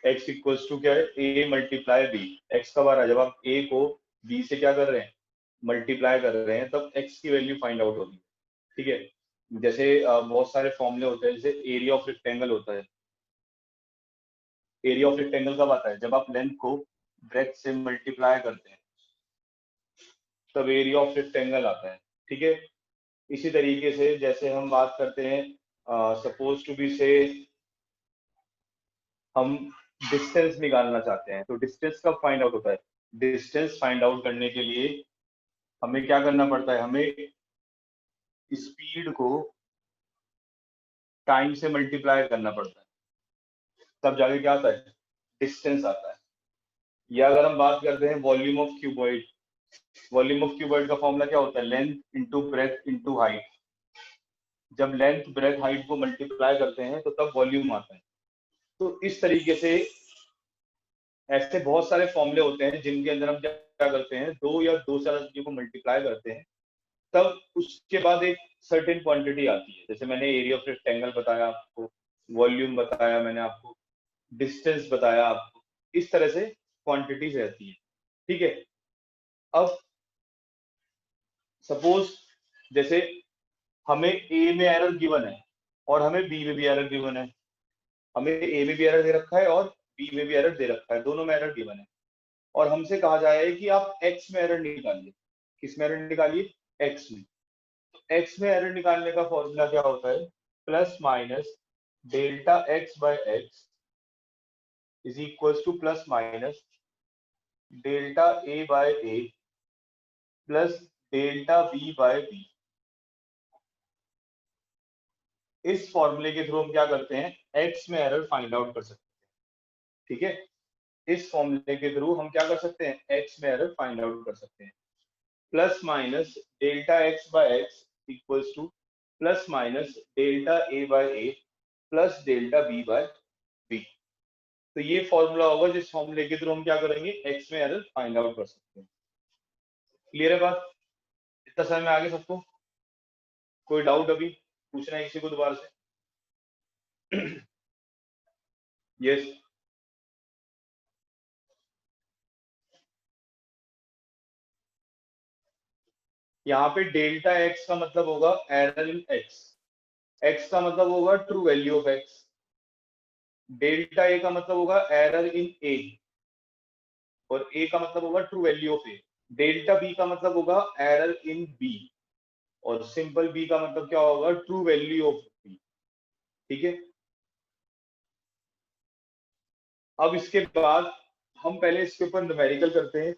x equals to क्या है, a multiply b। x कब आ रहा है, जब आप a को b से क्या कर रहे हैं, मल्टीप्लाई कर रहे हैं, तब x की वैल्यू फाइंड आउट होगी। ठीक है, जैसे बहुत सारे फॉर्मूले होते हैं, जैसे एरिया ऑफ रेक्टेंगल होता है। एरिया ऑफ रेक्टेंगल कब आता है, जब आप लेंथ को ब्रेथ से मल्टीप्लाई करते हैं, तब एरिया ऑफ रेक्टेंगल आता है। ठीक है, इसी तरीके से जैसे हम बात करते हैं, सपोज टू बी से हम डिस्टेंस निकालना चाहते हैं, तो डिस्टेंस कब फाइंड आउट होता है, डिस्टेंस फाइंड आउट करने के लिए हमें क्या करना पड़ता है, हमें स्पीड को टाइम से मल्टीप्लाई करना पड़ता है, तब जाके क्या आता है, डिस्टेंस आता है। या अगर हम बात करते हैं volume of cuboid, volume of cuboid का फॉर्मूला क्या होता है, length into breadth into height. जब लेंथ ब्रेथ हाइट को मल्टीप्लाई करते हैं तो तब वॉल्यूम आता है। तो इस तरीके से ऐसे बहुत सारे फॉर्मूले होते हैं जिनके अंदर हम क्या करते हैं, दो या दो से ज्यादा चीजों को मल्टीप्लाई करते हैं, तब उसके बाद एक सर्टेन क्वांटिटी आती है। जैसे मैंने एरिया ऑफ रेक्टेंगल बताया आपको, वॉल्यूम बताया मैंने आपको, डिस्टेंस बताया आपको, इस तरह से क्वांटिटीज रहती है। ठीक है, अब सपोज जैसे हमें ए में एरर गिवन है और हमें बी में भी एरर गिवन है, हमें ए में भी एरर दे रखा है और बी में भी एरर दे रखा है, दोनों में एरर गिवन है, और हमसे कहा जाए कि आप एक्स में एरर निकालिए। किस में एरर निकालिए, एक्स में। तो एक्स में एरर निकालने का फॉर्मूला क्या होता है, plus minus delta x by x is equals to plus minus delta a by a plus delta b by b. इस फॉर्मूले के थ्रू हम क्या करते हैं, एक्स में एरर फाइंड आउट कर सकते हैं। ठीक है, इस फॉर्मूले के थ्रू हम क्या कर सकते हैं, एक्स में एरर फाइंड आउट कर सकते हैं। Plus minus delta x by x equals to plus minus delta a by a plus delta b by b. तो ये फॉर्मूला होगा जिस फॉर्मूले के थ्रू हम क्या करेंगे, एक्स में एरर फाइंड आउट कर सकते हैं। क्लियर है बात, इतना समझ में आगे सबको, कोई डाउट अभी पूछना है किसी को दोबारा से? यस यहाँ पे डेल्टा एक्स का मतलब होगा एरर इन एक्स, एक्स का मतलब होगा true value of x, delta a का मतलब होगा एरर इन ए, और ए का मतलब होगा true value of a. Delta b का मतलब होगा एरर इन बी, और सिंपल बी का मतलब क्या होगा, ट्रू वैल्यू ऑफ बी। ठीक है, अब इसके बाद हम पहले इसके ऊपर न्यूमेरिकल करते हैं,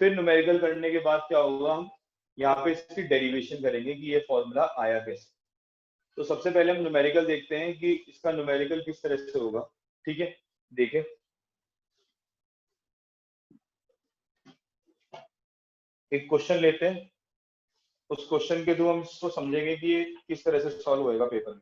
फिर न्यूमेरिकल करने के बाद क्या होगा, हम यहाँ पे इसकी डेरिवेशन करेंगे कि ये फॉर्मूला आया कैसे। तो सबसे पहले हम न्यूमेरिकल देखते हैं कि इसका न्यूमेरिकल किस तरह से होगा। ठीक है, देखें, एक क्वेश्चन लेते हैं, उस क्वेश्चन के थ्रू हम इसको समझेंगे कि ये किस तरह से सॉल्व होएगा पेपर में।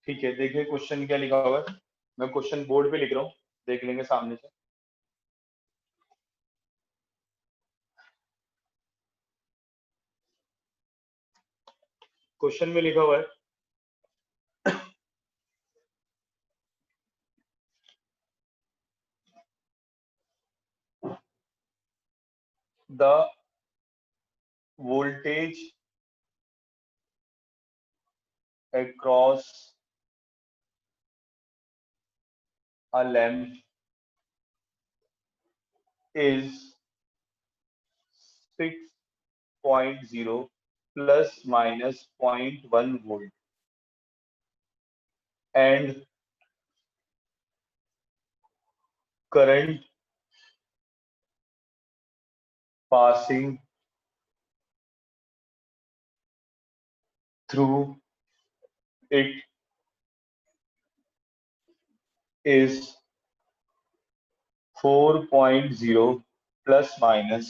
ठीक है, देखिए क्वेश्चन क्या लिखा हुआ है, मैं क्वेश्चन बोर्ड पे लिख रहा हूँ, देख लेंगे सामने से। क्वेश्चन में लिखा हुआ है, the voltage across a lamp is 6.0 plus minus 0.1 volt, and current passing through it is 4.0 plus minus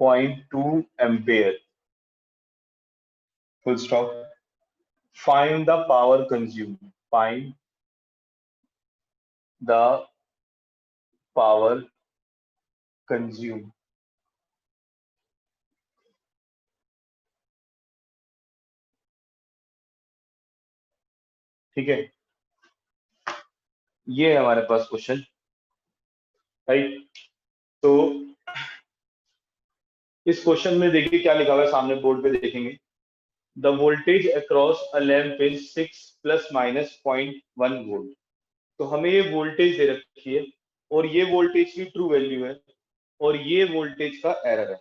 0.2 ampere, full stop. Find the power consume, find the power consume. ठीक है, ये है हमारे पास क्वेश्चन, राइट। तो इस क्वेश्चन में देखिए क्या लिखा हुआ है, सामने बोर्ड पे देखेंगे। The voltage across a lamp is 6 plus minus 0.1 volt. तो हमें ये वोल्टेज दे रखी है और ये वोल्टेज की ट्रू वैल्यू है और ये वोल्टेज का एरर है।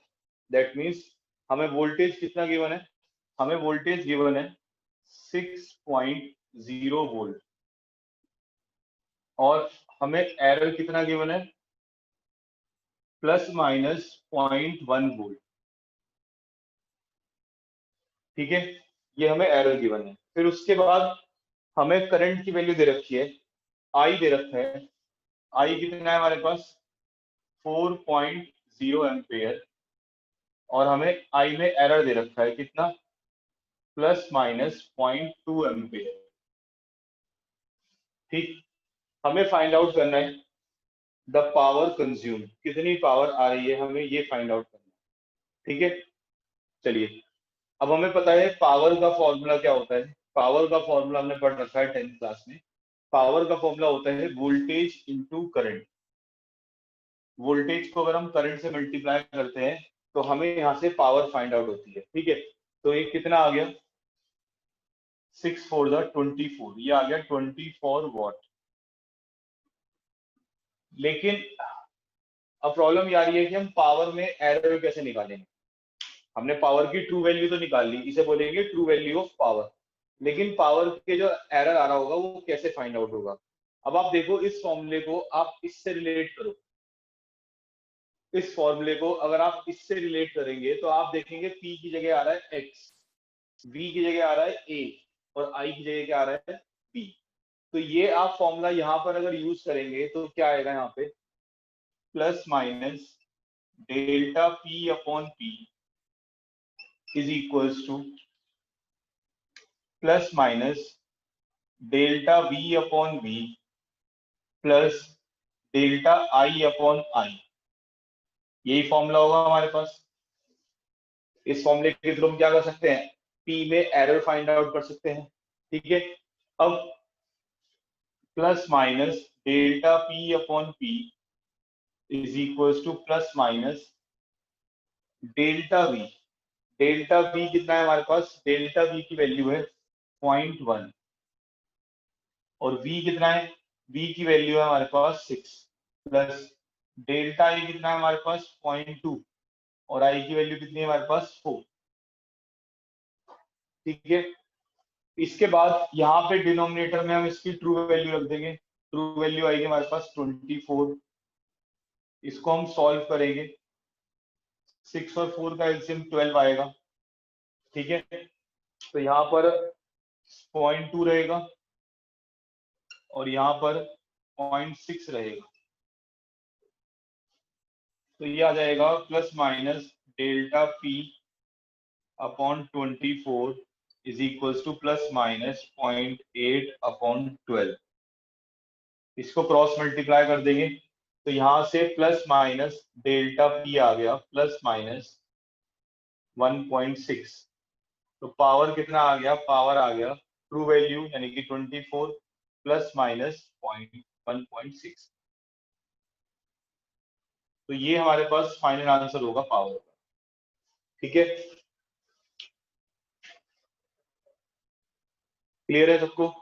दैट मीन्स हमें वोल्टेज कितना गिवन है, हमें वोल्टेज गिवन है 6.0 वोल्ट और हमें एरर कितना गिवन है, प्लस माइनस 0.1 वोल्ट। ठीक है, ये हमें एरर गिवन है। फिर उसके बाद हमें करंट की वैल्यू दे रखी है, आई दे रखा है। आई कितना है हमारे पास, 4.0 एम्पेयर और हमें आई में एरर दे रखा है कितना, प्लस माइनस 0.2 एम्पेयर। ठीक, हमें फाइंड आउट करना है द पावर कंज्यूम, कितनी पावर आ रही है, हमें ये फाइंड आउट करना है। ठीक है, चलिए। अब हमें पता है पावर का फॉर्मूला क्या होता है। पावर का फॉर्मूला हमने पढ़ रखा है 10th क्लास में। पावर का फॉर्मूला होता है वोल्टेज इंटू करंट। वोल्टेज को अगर हम करंट से मल्टीप्लाई करते हैं तो हमें यहाँ से पावर फाइंड आउट होती है। ठीक है, तो ये कितना आ गया, 6 4 24, ये आ गया 24 वॉट। लेकिन अब प्रॉब्लम ये आ रही है कि हम पावर में एरर कैसे निकालेंगे। हमने पावर की ट्रू वैल्यू तो निकाल ली, इसे बोलेंगे ट्रू वैल्यू ऑफ पावर। लेकिन पावर के जो एरर आ रहा होगा वो कैसे फाइंड आउट होगा। अब आप देखो इस फॉर्मूले को आप इससे रिलेट करो। इस फॉर्मूले को अगर आप इससे रिलेट करेंगे तो आप देखेंगे P की जगह आ रहा है X, V की जगह आ रहा है A और I की जगह क्या आ रहा है B। तो ये आप फॉर्मूला यहाँ पर अगर यूज करेंगे तो क्या आएगा यहाँ पे, plus minus delta P upon P is equals to plus minus delta V upon V plus delta I upon I। यही फॉर्मूला होगा हमारे पास। इस फॉर्मूले के थ्रू हम क्या कर सकते हैं, P में एरर फाइंड आउट कर सकते हैं। ठीक है, अब plus minus delta P upon P is equals to plus minus delta V। Delta V कितना है हमारे पास, डेल्टा V की वैल्यू है 0.1 और V कितना है, V की वैल्यू है हमारे पास 6 प्लस डेल्टा I कितना है हमारे पास 0.2 और I की वैल्यू कितनी है हमारे पास 4। ठीक है, इसके बाद यहाँ पे डिनोमिनेटर में हम इसकी ट्रू वैल्यू रख देंगे। ट्रू वैल्यू आएगी हमारे पास 24। इसको हम सॉल्व करेंगे, 6 और 4 का एलसीएम 12 आएगा। ठीक है, तो यहाँ पर 0.2 रहेगा और यहाँ पर 0.6 रहेगा। तो ये आ जाएगा plus minus delta P upon 24 is equals to plus minus 0.8 upon 12। इसको क्रॉस मल्टीप्लाई कर देंगे तो यहाँ से प्लस माइनस डेल्टा P आ गया प्लस माइनस 1.6। तो पावर कितना आ गया, पावर आ गया ट्रू वैल्यू यानी कि 24 प्लस माइनस 1.6। तो ये हमारे पास फाइनल आंसर होगा पावर का। ठीक है, क्लियर है सबको।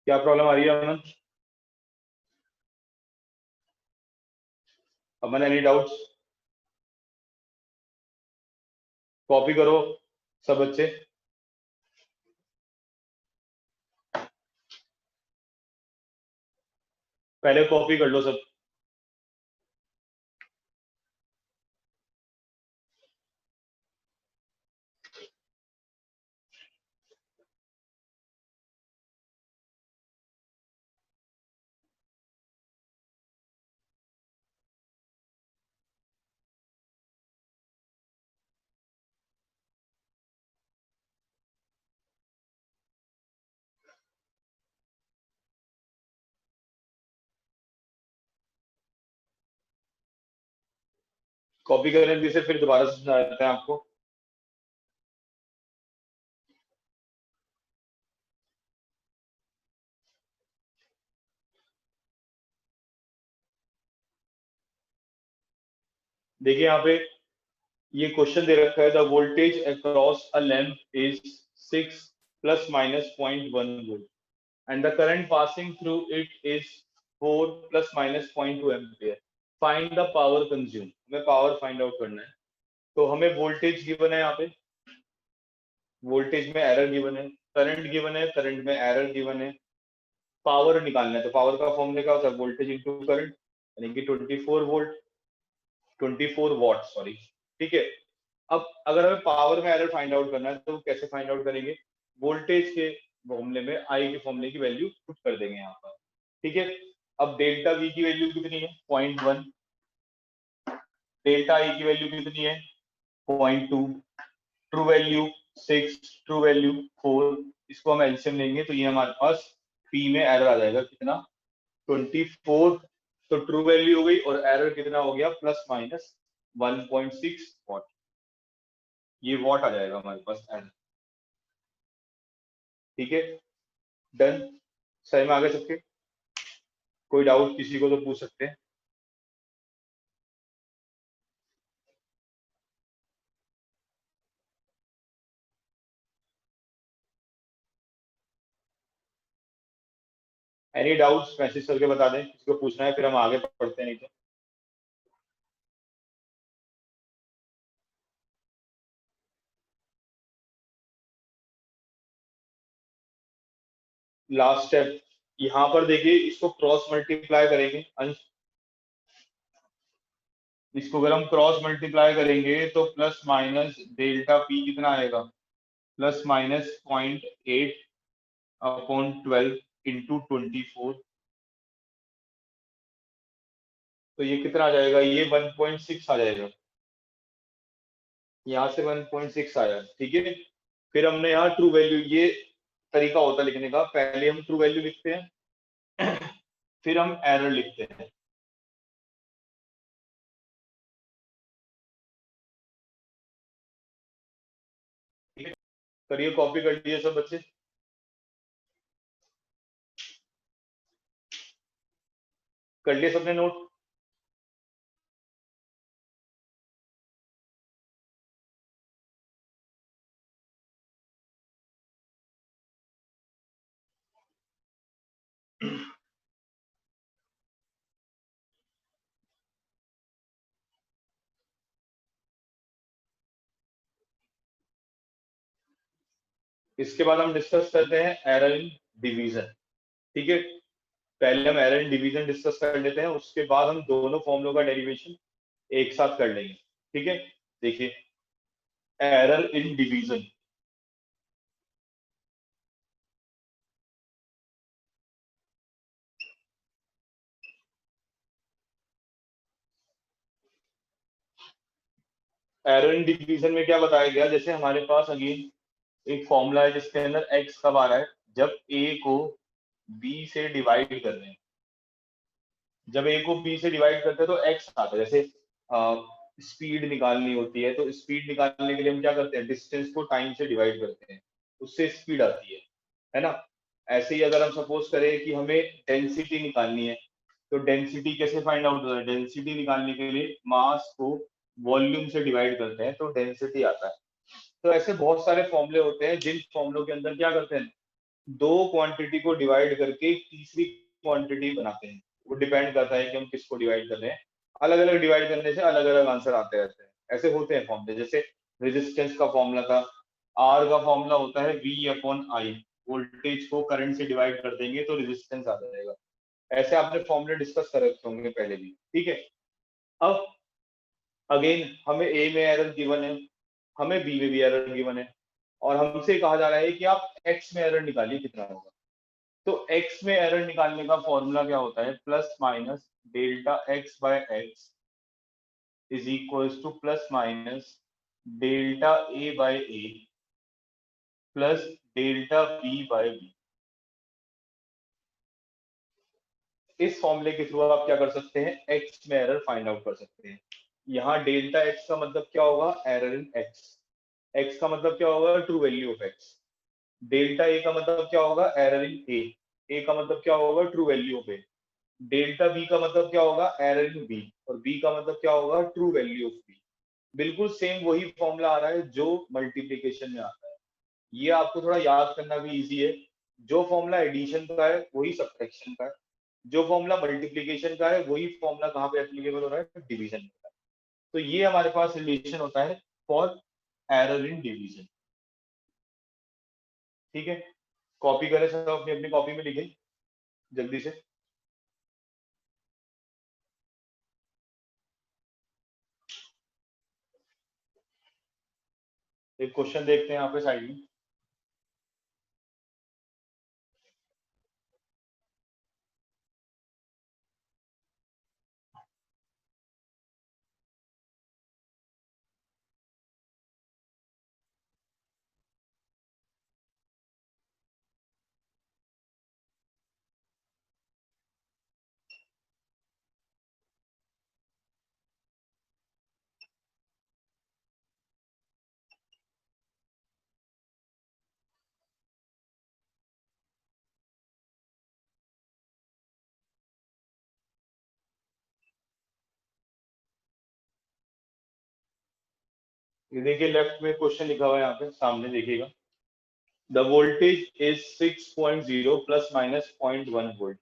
क्या प्रॉब्लम आ रही है अमन। अमन एनी डाउट्स? कॉपी करो सब बच्चे। पहले कॉपी कर लो सब। कॉपी करने से फिर दोबारा से समझा देते हैं आपको। देखिए यहाँ पे ये क्वेश्चन दे रखा है, the voltage across a lamp is 6 plus minus 0.1 volt and the current passing through it is 4 plus minus 0.2 ampere. Find the power consume. हमें पावर फाइंड आउट करना है। तो हमें वोल्टेज गिवन है, यहाँ पे वोल्टेज में एरर गिवन है, करंट गिवन है, करंट में एरर गिवन है, पावर निकालना है। तो पावर का फॉर्मूला क्या होता है? वोल्टेज इंटू करंट, यानी कि 24 वोल्ट 24 वॉट सॉरी। ठीक है। अब अगर हमें पावर में एरर फाइंड आउट करना है तो कैसे फाइंड आउट करेंगे? वोल्टेज के फॉर्मूले में आई के फॉर्मूले की वैल्यू पुट कर देंगे यहाँ पर। ठीक है। अब डेल्टा वी की वैल्यू कितनी है? 0.1। डेल्टा आई की वैल्यू कितनी है? 0.2। True value 6, true value 4। इसको हम एलसीएम लेंगे तो ये हमारे पास पी में एरर आ जाएगा कितना? 24। तो ट्रू वैल्यू हो गई और एरर कितना हो गया? Plus minus 1.6 what. ये वॉट आ जाएगा हमारे पास एरर। ठीक है, डन। सही में आगे सबके? कोई डाउट किसी को तो पूछ सकते हैं। एनी डाउट्स मैसेज करके बता दें, किसी को पूछना है फिर हम आगे पढ़ते हैं, नहीं तो। लास्ट स्टेप यहाँ पर देखिए, इसको क्रॉस मल्टीप्लाई करेंगे अंश। इसको अगर हम क्रॉस मल्टीप्लाई करेंगे तो प्लस माइनस डेल्टा पी कितना आएगा? Plus minus 0.8 upon 12 into 24। तो ये कितना आ जाएगा? ये 1.6 आ जाएगा। यहाँ से 1.6 आया। ठीक है। फिर हमने यहाँ ट्रू वैल्यू, ये तरीका होता है लिखने का, पहले हम ट्रू वैल्यू लिखते हैं फिर हम एरर लिखते हैं। ठीक है, करिए, कॉपी कर लीजिए सब बच्चे। कर लिए सबने नोट? इसके बाद हम डिस्कस करते हैं एरर इन डिवीजन। ठीक है, पहले हम एरर इन डिवीजन डिस्कस कर लेते हैं, उसके बाद हम दोनों फॉर्मूलों का डेरिवेशन एक साथ कर लेंगे। ठीक है, देखिए error in division. Error in division में क्या बताया गया? जैसे हमारे पास अगेन एक फॉर्मूला है जिसके अंदर x कब आ रहा है? जब a को b से डिवाइड कर रहे हैं। जब a को b से डिवाइड करते हैं तो x आता है। जैसे स्पीड निकालनी होती है तो स्पीड निकालने के लिए हम क्या करते हैं? डिस्टेंस को टाइम से डिवाइड करते हैं, उससे स्पीड आती है ना। ऐसे ही अगर हम सपोज करें कि हमें डेंसिटी निकालनी है, तो डेंसिटी कैसे फाइंड आउट होता है? डेंसिटी निकालने के लिए मास को वॉल्यूम से डिवाइड करते हैं तो डेंसिटी आता है। तो ऐसे बहुत सारे फॉर्मूले होते हैं जिन फॉर्मूलों के अंदर क्या करते हैं? दो क्वांटिटी को डिवाइड करके तीसरी क्वांटिटी बनाते हैं। वो डिपेंड करता है कि हम किसको डिवाइड कर रहे हैं। अलग अलग डिवाइड करने से अलग अलग आंसर आते रहते हैं, ऐसे होते हैं फॉर्मूले। जैसे रेजिस्टेंस का फॉर्मूला था, आर का फॉर्मूला होता है वी अपॉन आई, वोल्टेज को करंट से डिवाइड कर देंगे तो रेजिस्टेंस आ जाएगा। ऐसे आपने फॉर्मूले डिस्कस कर रखे होंगे पहले भी, ठीक है। अब अगेन हमें ए में एरर गिवन है, हमें बी में भी एरर गिवन है, और हमसे कहा जा रहा है कि आप एक्स में एरर निकालिए कितना होगा। तो x में एरर निकालने का फॉर्मूला क्या होता है, plus minus delta x by x is equals to plus minus delta a by a plus delta b by b. इस फॉर्मूले के थ्रू आप क्या कर सकते हैं, x में एरर फाइंड आउट कर सकते हैं। यहाँ डेल्टा x का मतलब क्या होगा, एरर इन x। x का मतलब क्या होगा, true value of x। Delta a का मतलब क्या होगा, एरर इन a। a का मतलब क्या होगा, true value of a। Delta b का मतलब क्या होगा, एरर इन बी, और बी का मतलब क्या होगा, ट्रू वैल्यू ऑफ बी। बिल्कुल सेम वही फॉर्मूला आ रहा है जो मल्टीप्लिकेशन में आता है। ये आपको थोड़ा याद करना भी इजी है। जो फॉर्मूला एडिशन का है वही सब्ट्रैक्शन का है, जो फॉर्मूला मल्टीप्लिकेशन का है वही फॉर्मूला कहाँ पे एप्लीकेबल हो रहा है, डिवीजन का। तो ये हमारे पास रिलेशन होता है फॉर एरर इन डिवीजन। ठीक है, कॉपी करें सब, अपनी अपनी कॉपी में लिखें जल्दी से। एक क्वेश्चन देखते हैं यहाँ पे साइड में। ये देखिए लेफ्ट में क्वेश्चन लिखा हुआ है यहाँ पे, सामने देखिएगा। The voltage is 6.0 plus minus 0.1 volt.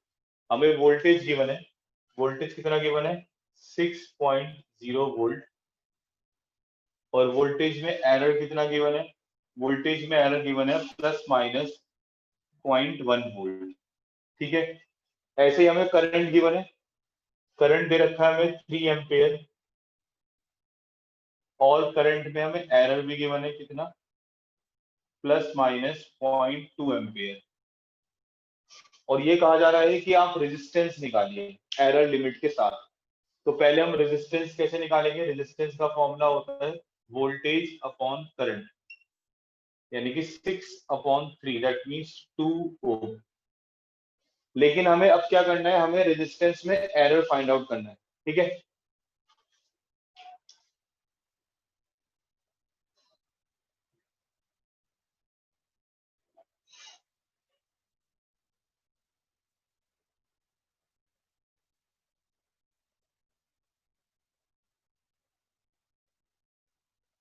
हमें वोल्टेज गिवन है, वोल्टेज कितना गिवन है, 6.0 वोल्ट, और वोल्टेज में एरर कितना गिवन है, वोल्टेज में एरर गिवन है प्लस माइनस 0.1 वोल्ट। ठीक है, ऐसे ही हमें करंट गिवन है, करंट दे रखा है हमें 3 एम्पेयर, और करंट में हमें एरर भी गिवन है कितना, प्लस माइनस 0.2 एम्पेयर। और ये कहा जा रहा है कि आप रेजिस्टेंस निकालिए एरर लिमिट के साथ। तो पहले हम रेजिस्टेंस कैसे निकालेंगे, रेजिस्टेंस का फॉर्मूला होता है वोल्टेज अपॉन करंट, यानी कि 6/3, दैट मींस 2 ओम। लेकिन हमें अब क्या करना है, हमें रेजिस्टेंस में एरर फाइंड आउट करना है। ठीक है,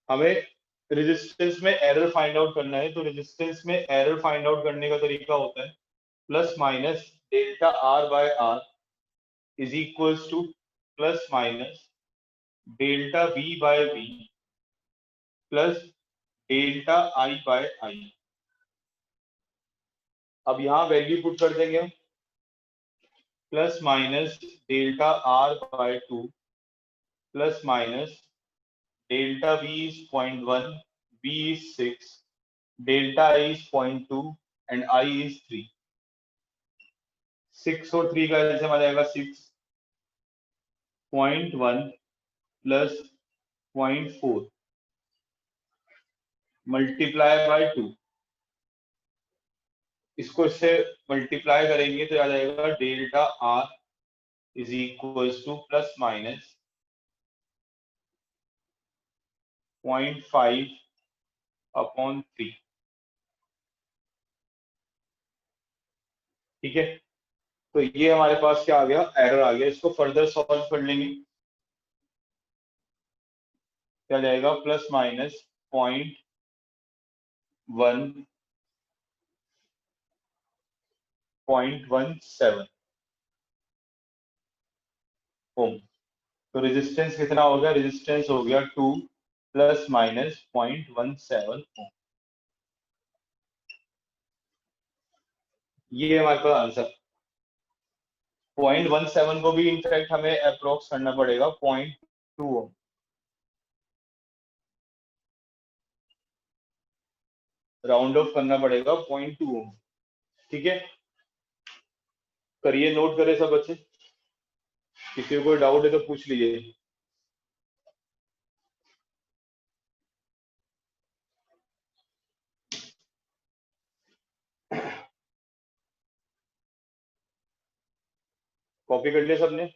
हमें रेजिस्टेंस में एरर फाइंड आउट करना है। तो रेजिस्टेंस में एरर फाइंड आउट करने का तरीका होता है plus minus delta r by r is equals to plus minus delta v by v plus delta i by i. अब यहाँ वैल्यू पुट कर देंगे हम, plus minus delta r by 2 plus minus delta v is 0.1, v is 6, delta I is 0.2 and I is 3। 6 और 3 का LCM आ जाएगा 6.1 plus 0.4 multiply by 2। इसको इससे मल्टीप्लाई करेंगे तो आ जाएगा delta R is equal to plus minus 0.5 upon 3। ठीक है, तो ये हमारे पास क्या आ गया, एरर आ गया। इसको फर्दर सॉल्व कर लेंगे, क्या जाएगा, प्लस माइनस 0.17 ओम। तो रेजिस्टेंस कितना हो गया, रेजिस्टेंस हो गया 2 प्लस माइनस 0.17 ओम। ये हमारे पास आंसर। 0.17 को भी इनफैक्ट हमें अप्रोक्स करना पड़ेगा 0.2 ओम। राउंड ऑफ करना पड़ेगा 0.2 ओम। ठीक है, करिए नोट करे सब बच्चे, किसी को कोई डाउट है तो पूछ लीजिए। कॉपी कर लिया सबने?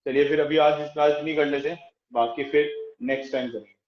चलिए फिर अभी आज इतना नहीं कर लेते, बाकी फिर नेक्स्ट टाइम करेंगे।